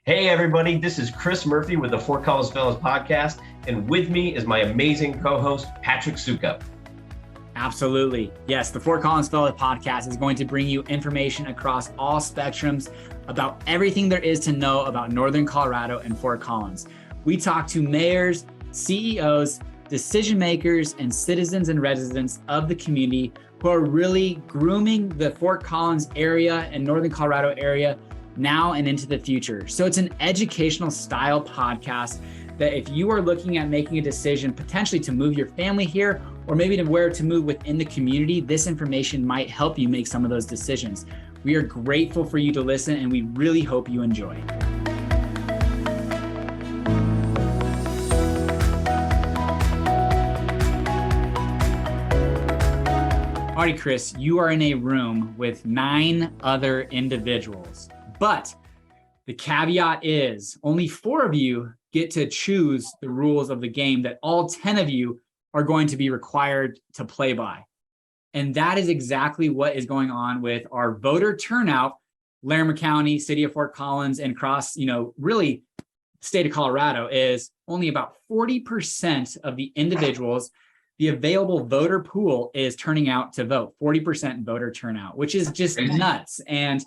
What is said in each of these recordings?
Hey everybody, this is Chris Murphy with the Fort Collins Fellows podcast, and with me is my amazing co-host, Patrick Soukup. Absolutely. Yes, the Fort Collins Fellows podcast is going to bring you information across all spectrums about everything there is to know about Northern Colorado and Fort Collins. We talk to mayors, CEOs, decision makers, and citizens and residents of the community who are really grooming the Fort Collins area and Northern Colorado area now and into the future. So it's an educational style podcast that if you are looking at making a decision potentially to move your family here or maybe to where to move within the community, this information might help you make some of those decisions. We are grateful for you to listen and we really hope you enjoy. All right, Chris, you are in a room with 9 other individuals. But the caveat is only 4 of you get to choose the rules of the game that all 10 of you are going to be required to play by. And that is exactly what is going on with our voter turnout, Larimer County, city of Fort Collins, and across, really state of Colorado is only about 40% of the individuals. The available voter pool is turning out to vote, 40% voter turnout, which is just nuts. And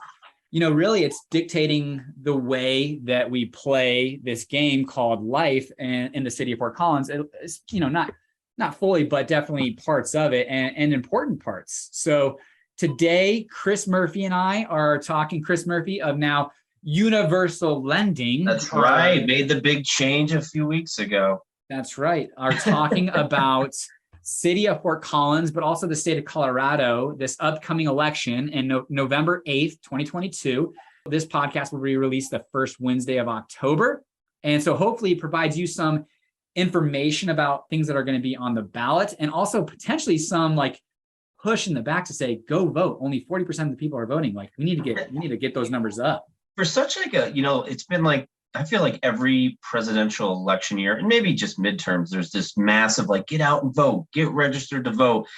really it's dictating the way that we play this game called life and in the city of Fort Collins. It's, not fully, but definitely parts of it and important parts. So today, Chris Murphy and I are talking, Chris Murphy of now Universal Lending. That's right. Made the big change a few weeks ago. That's right. Are talking about city of Fort Collins, but also the state of Colorado, this upcoming election in November 8th, 2022. This podcast will be released the first Wednesday of October. And so hopefully it provides you some information about things that are going to be on the ballot and also potentially some push in the back to say, go vote. Only 40% of the people are voting. We need to get those numbers up. For such it's been I feel like every presidential election year, and maybe just midterms, there's this massive, get out and vote, get registered to vote.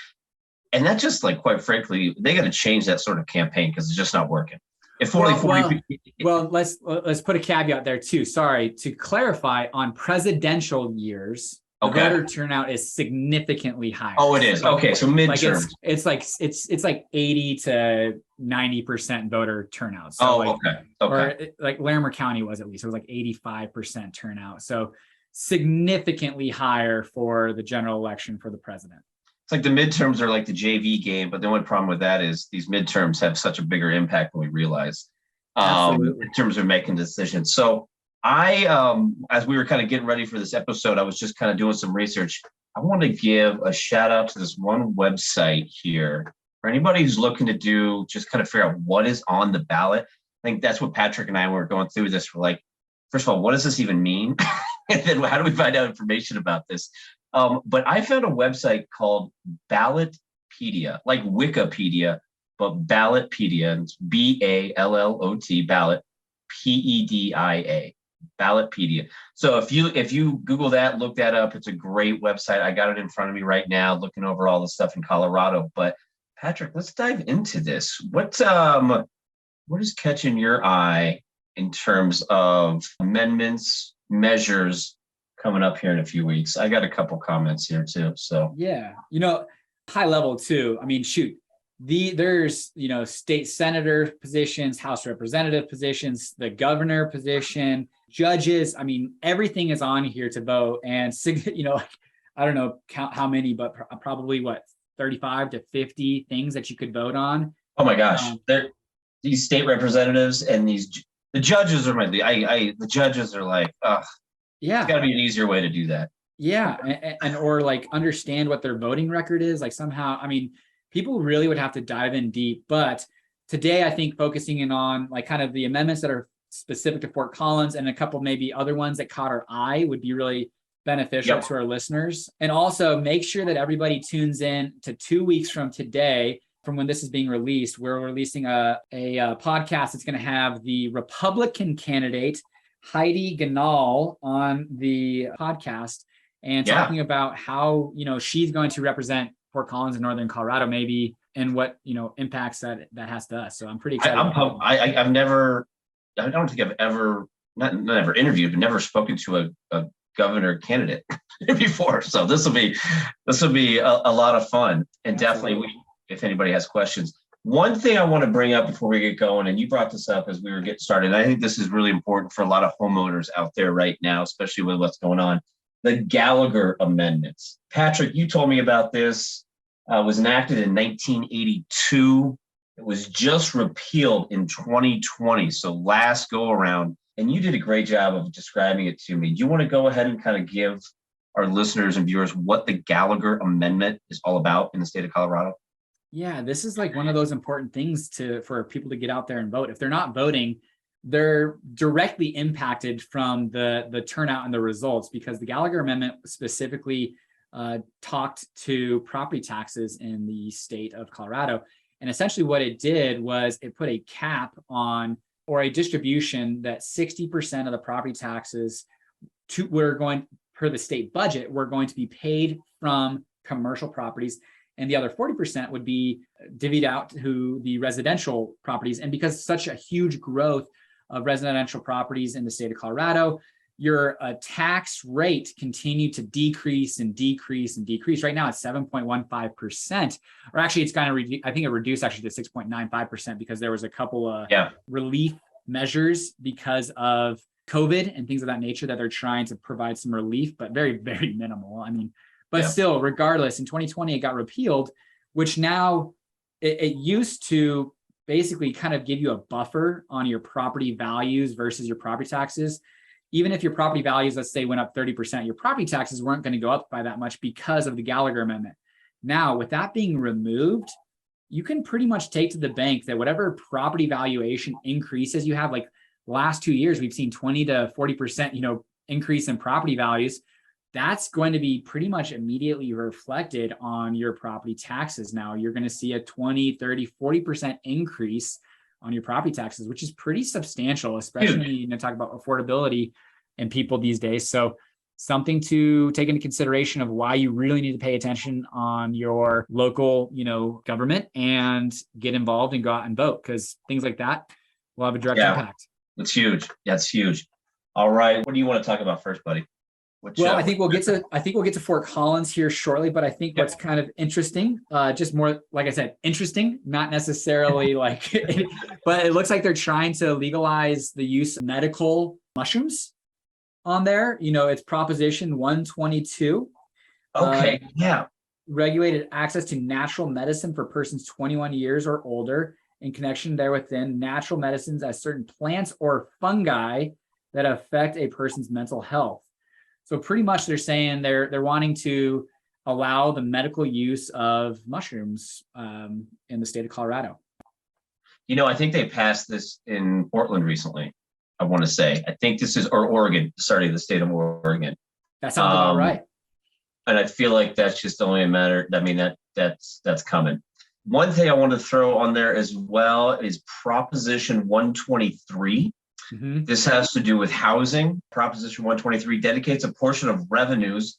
And that just quite frankly, they got to change that sort of campaign because it's just not working. If let's put a caveat there too. Sorry, to clarify, on presidential years, the voter turnout is significantly higher. Oh, it is. Okay, so midterms. It's like 80 to 90% voter turnout. So okay. Or Larimer County was, at least it was 85% turnout. So significantly higher for the general election for the president. It's the midterms are the JV game, but the only problem with that is these midterms have such a bigger impact than we realize in terms of making decisions. So I, as we were kind of getting ready for this episode, I was just kind of doing some research. I want to give a shout out to this one website here for anybody who's looking to just kind of figure out what is on the ballot. I think that's what Patrick and I were going through this. We're first of all, what does this even mean? And then how do we find out information about this? But I found a website called Ballotpedia, like Wikipedia, but Ballotpedia, and it's BALLOT, Ballot, PEDIA, Ballotpedia. So if you Google that, look that up, it's a great website. I got it in front of me right now, looking over all the stuff in Colorado. But Patrick, let's dive into this. What is catching your eye in terms of amendments, measures coming up here in a few weeks? I got a couple comments here too. So yeah, high level too. I mean, there's state senator positions, House representative positions, the governor position, judges. I mean, everything is on here to vote. And I don't know count how many, but probably 35 to 50 things that you could vote on. Oh my gosh, these state representatives and the judges are the judges are yeah, it's got to be an easier way to do that. Yeah, and or understand what their voting record is. Somehow, I mean, people really would have to dive in deep. But today, I think focusing in on kind of the amendments that are specific to Fort Collins and a couple maybe other ones that caught our eye would be really beneficial to our listeners. And also make sure that everybody tunes in to 2 weeks from today, from when this is being released. We're releasing a podcast that's going to have the Republican candidate Heidi Ganahl on the podcast and talking about how, she's going to represent Fort Collins in Northern Colorado, maybe, and what, impacts that has to us. So I'm pretty excited. I don't think I've ever never interviewed, but never spoken to a governor candidate before. So this will be a lot of fun, and definitely if anybody has questions. One thing I want to bring up before we get going, and you brought this up as we were getting started, and I think this is really important for a lot of homeowners out there right now, especially with what's going on. The Gallagher Amendments. Patrick, you told me about this. Was enacted in 1982. It was just repealed in 2020, so last go around. And you did a great job of describing it to me. Do you want to go ahead and kind of give our listeners and viewers what the Gallagher Amendment is all about in the state of Colorado? Yeah, this is like one of those important things for people to get out there and vote. If they're not voting, they're directly impacted from the turnout and the results, because the Gallagher Amendment specifically talked to property taxes in the state of Colorado. And essentially what it did was it put a cap on, or a distribution, that 60% of the property taxes were going, per the state budget, were going to be paid from commercial properties, and the other 40% would be divvied out to the residential properties. And because such a huge growth of residential properties in the state of Colorado, your tax rate continued to decrease and decrease and decrease. Right now it's 7.15%, or actually it's kind of, I think it reduced actually to 6.95% because there was a couple of relief measures because of COVID and things of that nature that they're trying to provide some relief, but very, very minimal. I mean, but still, regardless, in 2020, it got repealed, which now it used to basically kind of give you a buffer on your property values versus your property taxes. Even if your property values, let's say, went up 30%, your property taxes weren't going to go up by that much because of the Gallagher Amendment. Now, with that being removed, you can pretty much take to the bank that whatever property valuation increases you have, like last 2 years, we've seen 20 to 40%, increase in property values. That's going to be pretty much immediately reflected on your property taxes. Now you're going to see a 20, 30, 40% increase on your property taxes, which is pretty substantial, especially when you talk about affordability and people these days. So something to take into consideration of why you really need to pay attention on your local, government, and get involved and go out and vote, because things like that will have a direct impact. It's huge. That's huge. All right. What do you want to talk about first, buddy? I think we'll get to Fort Collins here shortly, but I think what's kind of interesting, just more, like I said, interesting, not necessarily like, but it looks like they're trying to legalize the use of medical mushrooms on there. It's Proposition 122. Okay. Regulated access to natural medicine for persons 21 years or older, in connection therewithin, natural medicines as certain plants or fungi that affect a person's mental health. So pretty much they're saying they're wanting to allow the medical use of mushrooms in the state of Colorado. I think they passed this in Portland recently, I want to say. I think this is, or Oregon, the state of Oregon. That sounds about right. And I feel like that's just only a matter, that's coming. One thing I want to throw on there as well is Proposition 123. Mm-hmm. This has to do with housing. Proposition 123 dedicates a portion of revenues,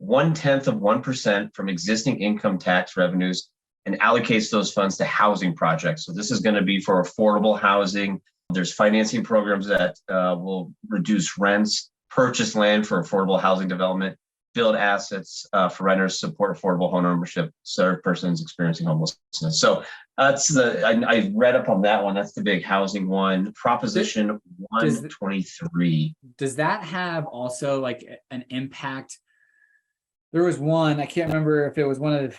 0.1% from existing income tax revenues, and allocates those funds to housing projects. So this is going to be for affordable housing. There's financing programs that will reduce rents, purchase land for affordable housing development, build assets for renters, support affordable home ownership, serve persons experiencing homelessness. So that's I read up on that one. That's the big housing one. Proposition 123. Does that have also like an impact? There was one, I can't remember if it was one of,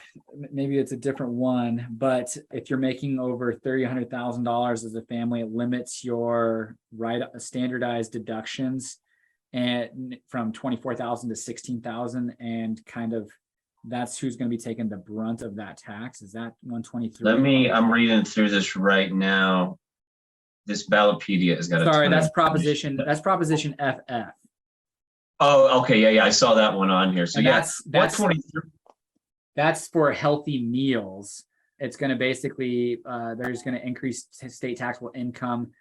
maybe it's a different one, but if you're making over $100,000 as a family, it limits your standardized deductions and from 24,000 to 16,000, and kind of that's who's going to be taking the brunt of that tax. Is that 123? I'm reading through this right now. This Ballotpedia has got that's Proposition FF. Oh, okay. Yeah. I saw that one on here. So that's 123. That's for healthy meals. It's going to basically, there's going to increase state taxable income,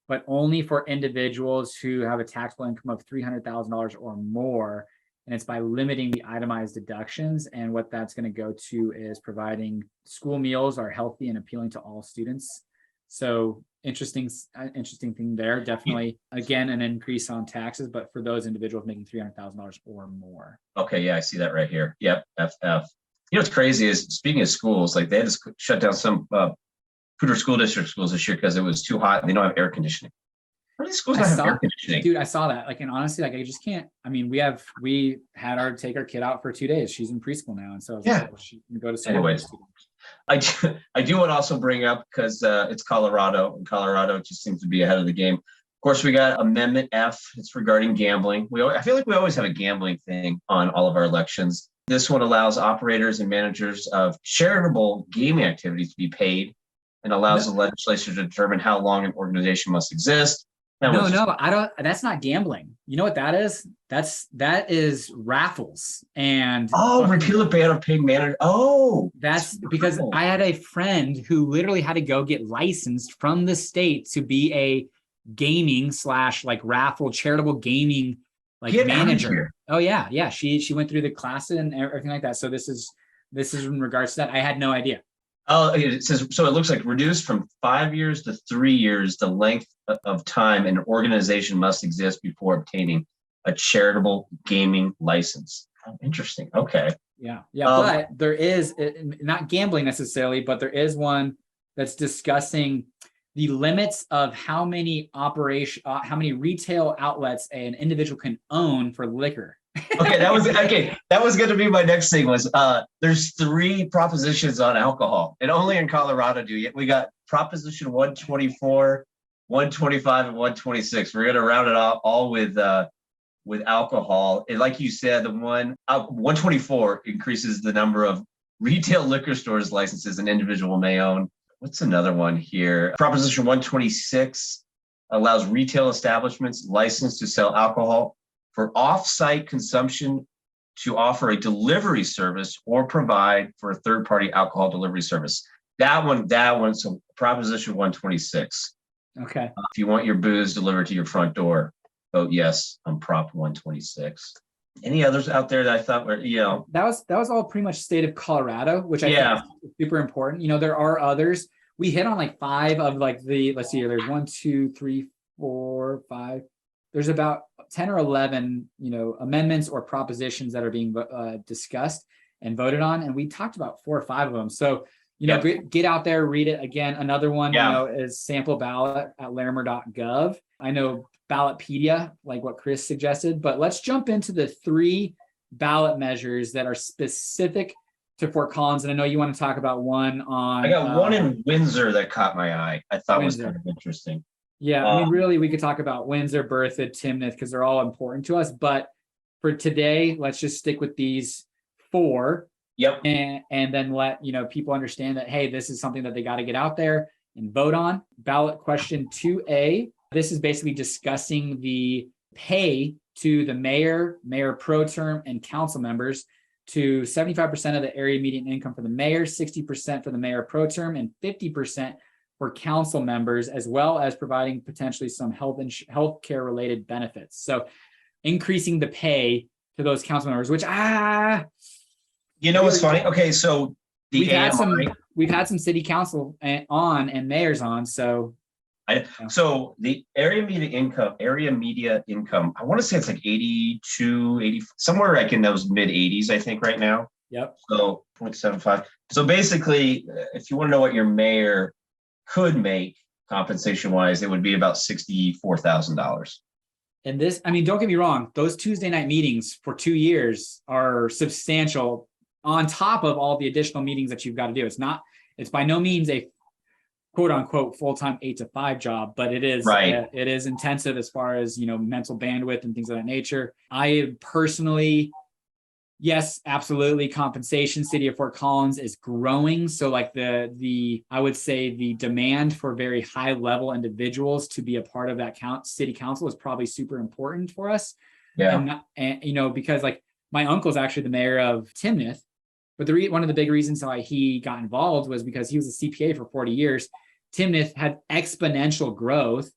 but only for individuals who have a taxable income of $300,000 or more. And it's by limiting the itemized deductions. And what that's going to go to is providing school meals are healthy and appealing to all students. So interesting thing there. Definitely, again, an increase on taxes, but for those individuals making $300,000 or more. Okay, yeah, I see that right here. Yep, FF. You know what's crazy is, speaking of schools, like they had to shut down some Poudre School District schools this year because it was too hot and they don't have air conditioning. Where do these schools not have air conditioning? Dude, I saw that. Like, and honestly, like I just can't. I mean, we had take our kid out for 2 days. She's in preschool now, and so I was like, well, she can go to school. Anyways, I do want to also bring up, because it's Colorado, and Colorado just seems to be ahead of the game. Of course, we got Amendment F. It's regarding gambling. I feel like we always have a gambling thing on all of our elections. This one allows operators and managers of charitable gaming activities to be paid, and allows the legislature to determine how long an organization must exist. I don't. That's not gambling. You know what that is? That is raffles. And repeal the ban of paid manager. Oh, that's because cool. I had a friend who literally had to go get licensed from the state to be a gaming / like raffle charitable gaming manager. Oh yeah. She went through the classes and everything like that. So this is in regards to that. I had no idea. Oh, it says, so it looks like reduced from 5 years to 3 years, the length of time an organization must exist before obtaining a charitable gaming license. Oh, interesting. Okay. Yeah. But there is not gambling necessarily, but there is one that's discussing the limits of how many retail outlets an individual can own for liquor. That was going to be my next thing. Was there's 3 propositions on alcohol, and only in Colorado we got Proposition 124, 125, and 126. We're going to round it off all with alcohol. And like you said, the 124 increases the number of retail liquor stores licenses an individual may own. What's another one here? Proposition 126 allows retail establishments licensed to sell alcohol for off-site consumption to offer a delivery service or provide for a third-party alcohol delivery service. That one. So Proposition 126. Okay. If you want your booze delivered to your front door, vote yes on Prop 126. Any others out there that I thought were, That was all pretty much state of Colorado, which I think is super important. There are others. We hit on like 5 of like let's see here. There's 1, 2, 3, 4, 5. There's about 10 or 11, amendments or propositions that are being discussed and voted on. And we talked about 4 or 5 of them. So, get out there, read it again. Another one, is sample ballot at larimer.gov. I know Ballotpedia, like what Chris suggested, but let's jump into the 3 ballot measures that are specific to Fort Collins. And I know you want to talk about one on. I got one in Windsor that caught my eye. I thought was kind of interesting. Yeah, I mean, really, we could talk about Windsor, Berthoud, Timnath, because they're all important to us. But for today, let's just stick with these 4. Yep. And then let people understand that, hey, this is something that they got to get out there and vote on. Ballot question 2A. This is basically discussing the pay to the mayor pro tem, and council members to 75% of the area median income for the mayor, 60% for the mayor pro tem, and 50% for council members, as well as providing potentially some health care related benefits. So increasing the pay to those council members, which what's funny? Okay, so we've had some city council and mayors on. So so the area media income, I want to say it's like 82, 80, somewhere like in those mid 80s, I think right now. Yep. So 0.75. So basically, if you want to know what your mayor could make compensation wise, it would be about $64,000. And this, I mean, don't get me wrong, those Tuesday night meetings for 2 years are substantial on top of all the additional meetings that you've got to do. It's by no means a quote unquote full-time 8 to 5 job, but it is it is intensive as far as mental bandwidth and things of that nature. I personally, yes, absolutely. Compensation, city of Fort Collins is growing. So like I would say the demand for very high level individuals to be a part of that city council is probably super important for us. Yeah. And because like my uncle's actually the mayor of Timnath, but one of the big reasons why he got involved was because he was a CPA for 40 years. Timnath had exponential growth,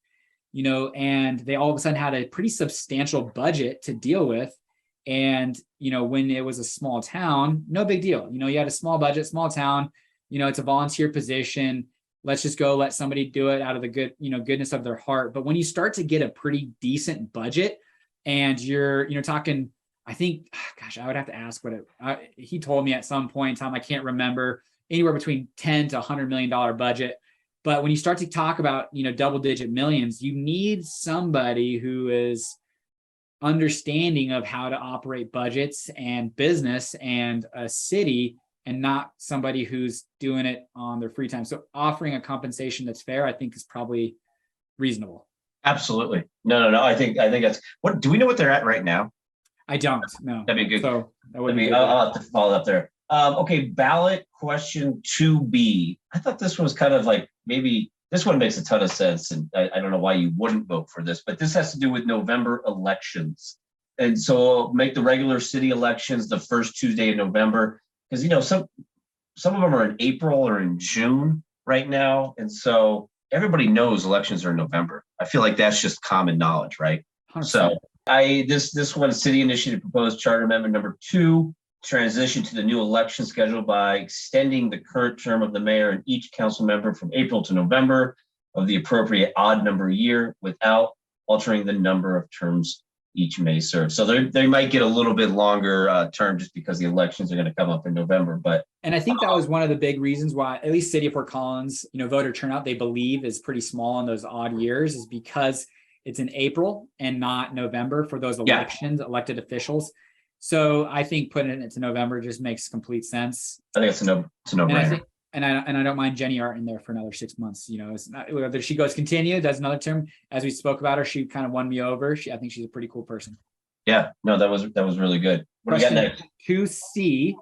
and they all of a sudden had a pretty substantial budget to deal with. And, when it was a small town, no big deal. You had a small budget, small town, it's a volunteer position. let's just go let somebody do it out of the goodness of their heart. But when you start to get a pretty decent budget and you're talking, I think, gosh, I would have to ask he told me at some point in time, I can't remember, anywhere between 10 to $100 million budget. But when you start to talk about, double digit millions, you need somebody who is understanding of how to operate budgets and business and a city, and not somebody who's doing it on their free time. So offering a compensation that's fair, I think, is probably reasonable. Absolutely. No. I think that's what. Do we know what they're at right now? I don't. No. That'd be good. So that would be good. I'll have to follow up there. Okay, ballot question 2B. I thought this was kind of like, maybe this one makes a ton of sense, and I don't know why you wouldn't vote for this, but this has to do with November elections. And so make the regular city elections the first Tuesday in November, because some of them are in April or in June right now. And so everybody knows elections are in November. I feel like that's just common knowledge, right? 100%. So this one, city initiative proposed charter amendment number 2, transition to the new election schedule by extending the current term of the mayor and each council member from April to November of the appropriate odd number year without altering the number of terms each may serve. So they might get a little bit longer term just because the elections are going to come up in November. And I think that was one of the big reasons why, at least City of Fort Collins, voter turnout, they believe, is pretty small in those odd years, is because it's in April and not November for those elections, elected officials. So I think putting it into November just makes complete sense. I think it's a no-brainer. And I don't mind Jenny Art in there for another 6 months. It's not whether she goes continue, does another term. As we spoke about her, she kind of won me over. I think she's a pretty cool person. Yeah, no, that was really good. What do we got next? 2C.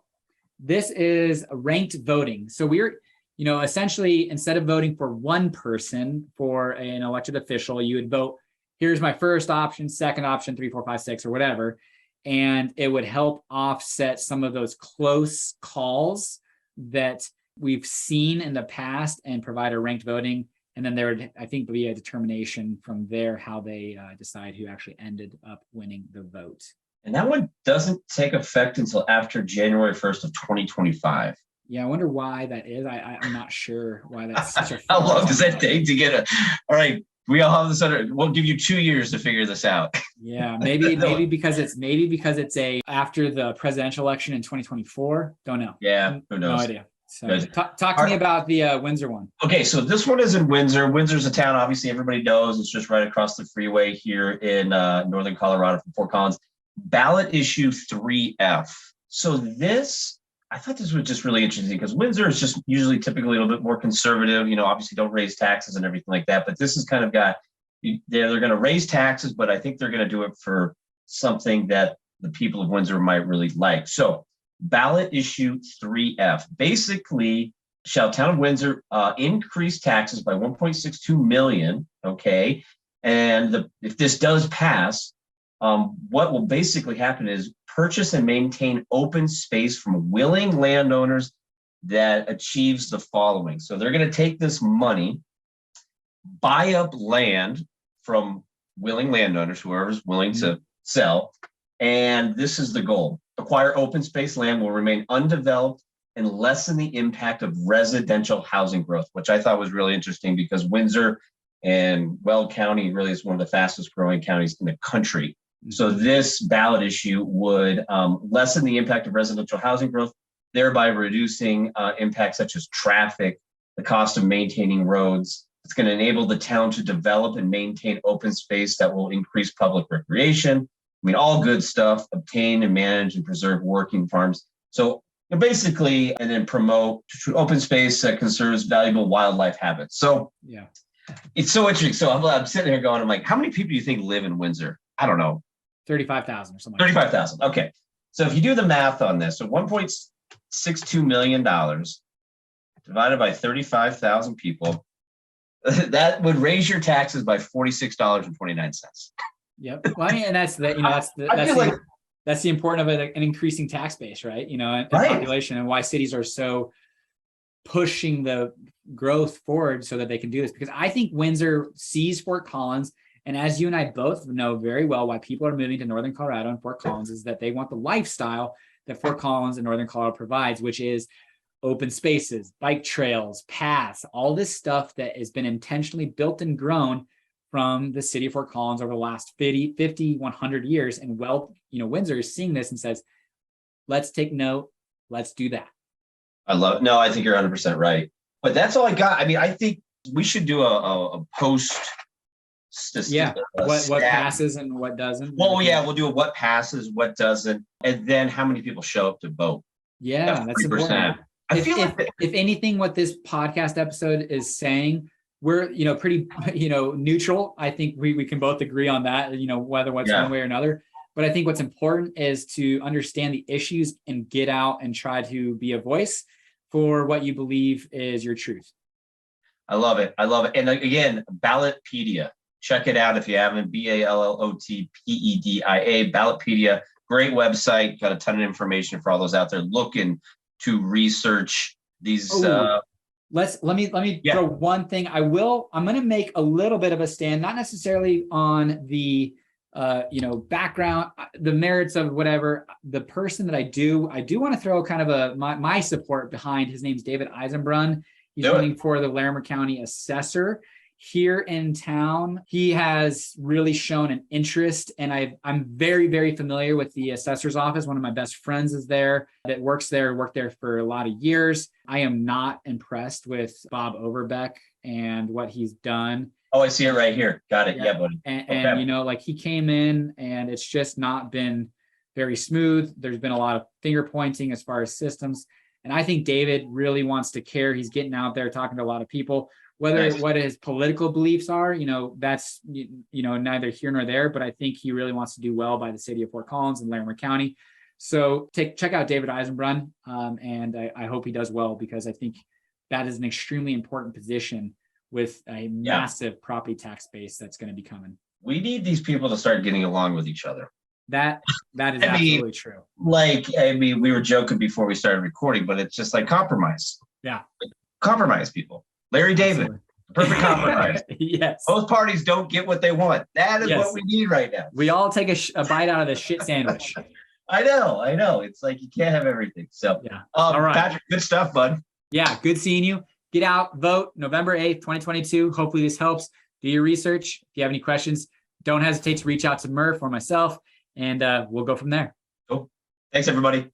This is ranked voting. So we're, essentially, instead of voting for one person for an elected official, you would vote, here's my first option, second option, 3, 4, 5, 6, or whatever. And it would help offset some of those close calls that we've seen in the past and provide a ranked voting. And then there would, I think, be a determination from there how they decide who actually ended up winning the vote. And that one doesn't take effect until after January 1st of 2025. Yeah, I wonder why that is. I'm not sure why that's such a how long does that take to get all right, we all have this we'll give you 2 years to figure this out. Yeah, maybe because it's after the presidential election in 2024. Don't know. Yeah, who knows? No idea. So talk to me about the Windsor one. Okay, so this one is in Windsor. Windsor's a town, obviously everybody knows. It's just right across the freeway here in northern Colorado from Fort Collins. Ballot issue 3F. So I thought this was just really interesting because Windsor is just usually typically a little bit more conservative, obviously don't raise taxes and everything like that. But this has kind of they're going to raise taxes, but I think they're going to do it for something that the people of Windsor might really like. So ballot issue 3F. Basically, shall town of Windsor increase taxes by 1.62 million, okay? And if this does pass, what will basically happen is purchase and maintain open space from willing landowners that achieves the following. So they're going to take this money, buy up land from willing landowners, whoever's willing to sell, and this is the goal. Acquire open space land will remain undeveloped and lessen the impact of residential housing growth, which I thought was really interesting because Windsor and Weld County really is one of the fastest growing counties in the country. So this ballot issue would lessen the impact of residential housing growth, thereby reducing impacts such as traffic, the cost of maintaining roads. It's going to enable the town to develop and maintain open space that will increase public recreation. I mean, all good stuff, obtain and manage and preserve working farms. So basically, and then promote open space that conserves valuable wildlife habits. So yeah, it's so interesting. So I'm sitting here going, I'm like, how many people do you think live in Windsor? I don't know. 35,000 or something. 35,000. Okay. So if you do the math on this, so $1.62 million divided by 35,000 people, that would raise your taxes by $46.29. Yep. Well, and that's the importance of an increasing tax base, right? And population, and why cities are so pushing the growth forward so that they can do this. Because I think Windsor sees Fort Collins, and as you and I both know very well, why people are moving to northern Colorado and Fort Collins is that they want the lifestyle that Fort Collins and northern Colorado provides, which is open spaces, bike trails, paths, all this stuff that has been intentionally built and grown from the city of Fort Collins over the last 50, 100 years. And Windsor is seeing this and says, let's take note, let's do that. I love it. No, I think you're 100% right. But that's all I got. I mean, I think we should do a post. What passes and what doesn't. Well, yeah, we'll do a what passes, what doesn't, and then how many people show up to vote. Yeah, that's important. If anything, what this podcast episode is saying, we're pretty neutral. I think we can both agree on that. Whether one way or another. But I think what's important is to understand the issues and get out and try to be a voice for what you believe is your truth. I love it. And again, Ballotpedia. Check it out if you haven't. Ballotpedia, Ballotpedia. Great website. Got a ton of information for all those out there looking to research these. Let me throw one thing. I'm going to make a little bit of a stand, not necessarily on the background, the merits of whatever. The person that I do want to throw kind of my support behind. His name's David Eisenbrunn. He's running for the Larimer County assessor here in town. He has really shown an interest, and I'm very, very familiar with the assessor's office. One of my best friends is there that worked there for a lot of years. I am not impressed with Bob Overbeck and what he's done. Oh, I see it right here. Got it. Yeah, buddy. And he came in and it's just not been very smooth. There's been a lot of finger pointing as far as systems. And I think David really wants to care. He's getting out there talking to a lot of people. Whether what his political beliefs are, that's neither here nor there. But I think he really wants to do well by the city of Fort Collins and Larimer County. So check out David Eisenbrunn, and I hope he does well, because I think that is an extremely important position with a massive property tax base that's going to be coming. We need these people to start getting along with each other. That is absolutely true. We were joking before we started recording, but it's just like compromise. Yeah. Compromise, people. Larry David, perfect compromise. Yes. Both parties don't get what they want. That is what we need right now. We all take a bite out of the shit sandwich. I know. It's like you can't have everything. So, all right. Patrick, good stuff, bud. Yeah, good seeing you. Get out, vote November 8th, 2022. Hopefully this helps. Do your research. If you have any questions, don't hesitate to reach out to Murph or myself, and we'll go from there. Cool. Thanks, everybody.